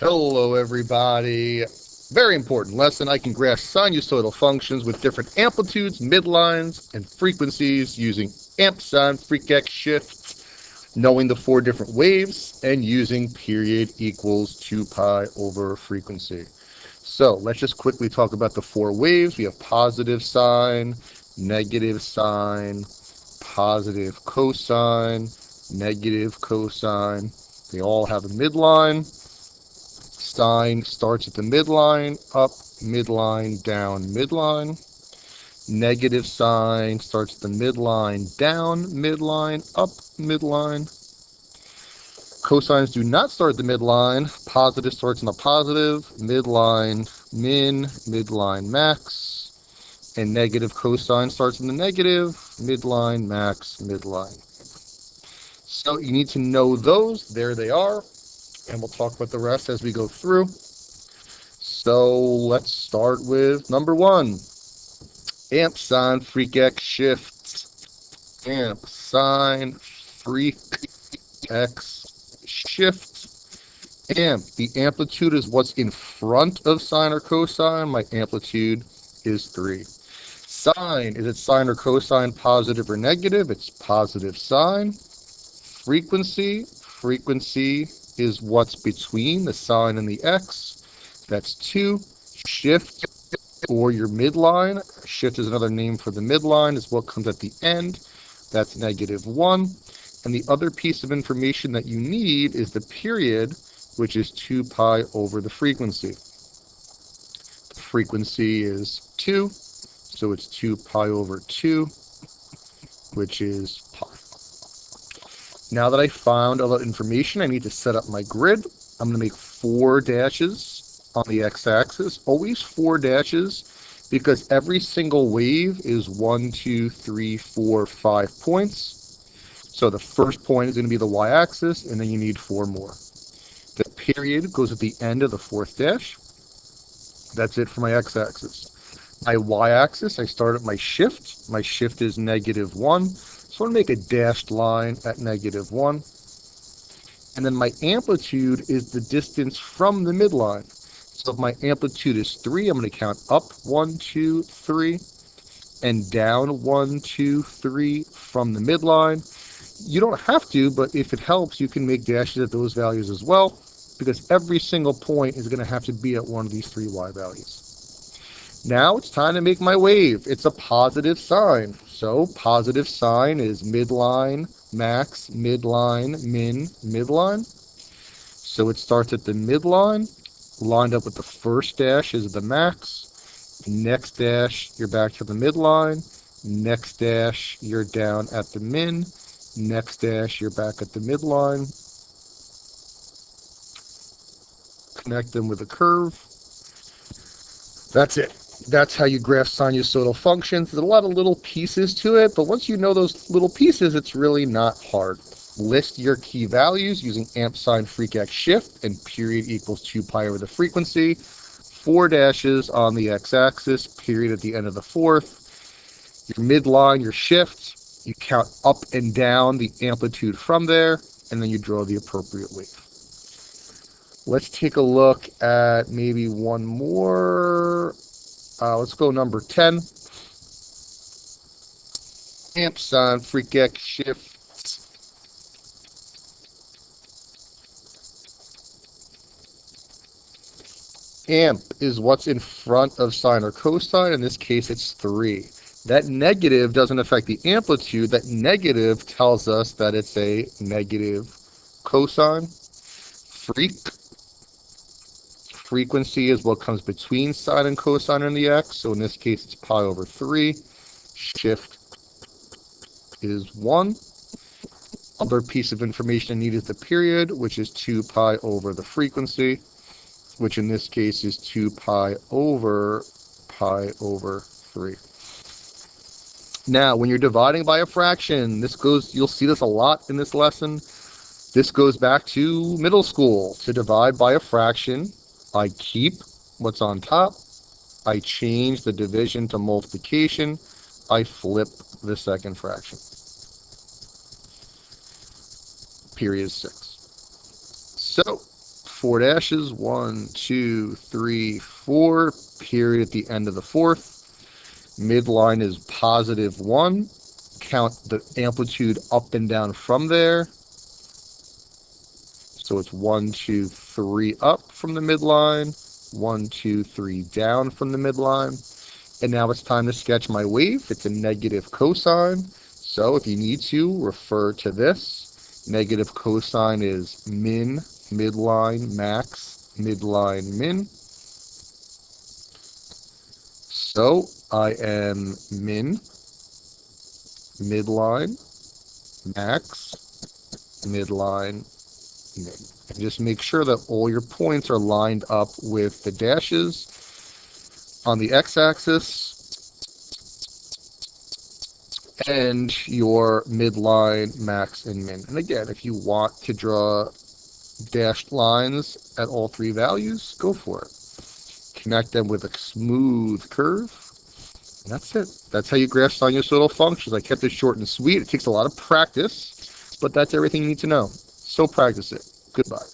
Hello, everybody. Very important lesson. I can graph sinusoidal functions with different amplitudes, midlines, and frequencies using amp, sine, freq, shift, knowing the four different waves, and using period equals 2 pi over frequency. So let's just quickly talk about the four waves. We have positive sine, negative sine, positive cosine, negative cosine. They all have a midline. Sine starts at the midline, up, midline, down, midline. Negative sine starts at the midline, down, midline, up, midline. Cosines do not start at the midline. Positive starts in the positive, midline, min, midline, max. And negative cosine starts in the negative, midline, max, midline. So you need to know those. There they are. And we'll talk about the rest as we go through. So let's start with number one. Amp, sine, freq, shift. Amp, sine, freq, shift. Amp, the amplitude is what's in front of sine or cosine. My amplitude is 3. Sine, is it sine or cosine, positive or negative? It's positive sine. Frequency is what's between the sine and the x. That's 2. Shift, or your midline. Shift is another name for the midline, is what comes at the end. That's negative 1. And the other piece of information that you need is the period, which is 2 pi over the frequency. The frequency is 2, so it's 2 pi over 2, which is pi. Now that I found all that information, I need to set up my grid. I'm going to make 4 dashes on the x-axis, always 4 dashes, because every single wave is 1, 2, 3, 4, 5 points. So the first point is going to be the y-axis, and then you need 4 more. The period goes at the end of the 4th dash. That's it for my x-axis. My y-axis, I start at my shift. My shift is negative 1. So I'm going to make a dashed line at negative 1. And then my amplitude is the distance from the midline. So if my amplitude is 3, I'm going to count up 1, 2, 3, and down 1, 2, 3 from the midline. You don't have to, but if it helps, you can make dashes at those values as well, because every single point is going to have to be at one of these 3 y values. Now it's time to make my wave. It's a positive sine. So positive sine is midline, max, midline, min, midline. So it starts at the midline, lined up with the first dash is the max. Next dash, you're back to the midline. Next dash, you're down at the min. Next dash, you're back at the midline. Connect them with a curve. That's it. That's how you graph sinusoidal functions. There's a lot of little pieces to it, but once you know those little pieces, it's really not hard. List your key values using amp, sine, freq, shift, and period equals 2 pi over the frequency. 4 dashes on the x-axis, period at the end of the 4th. Your midline, your shift, you count up and down the amplitude from there, and then you draw the appropriate wave. Let's take a look at maybe one more. Let's go number 10. Amp, sine, freq, shift. Amp is what's in front of sine or cosine. In this case, it's 3. That negative doesn't affect the amplitude. That negative tells us that it's a negative cosine. Frequency is what comes between sine and cosine in the x. So in this case, it's pi over 3. Shift is 1. Other piece of information I need is the period, which is 2 pi over the frequency, which in this case is 2 pi over 3. Now, when you're dividing by a fraction, you'll see this a lot in this lesson. This goes back to middle school. To divide by a fraction, I keep what's on top. I change the division to multiplication. I flip the second fraction. Period 6. So 4 dashes, 1, 2, 3, 4, period at the end of the fourth. Midline is positive 1. Count the amplitude up and down from there. So it's 1, 2, 3 up from the midline, 1, 2, 3 down from the midline. And now it's time to sketch my wave. It's a negative cosine. So if you need to, refer to this. Negative cosine is min, midline, max, midline, min. So I am min, midline, max, midline, min. And just make sure that all your points are lined up with the dashes on the x-axis and your midline, max, and min. And again, if you want to draw dashed lines at all three values, go for it. Connect them with a smooth curve. And that's it. That's how you graph sinusoidal functions. I kept it short and sweet. It takes a lot of practice, but that's everything you need to know. So practice it. Goodbye.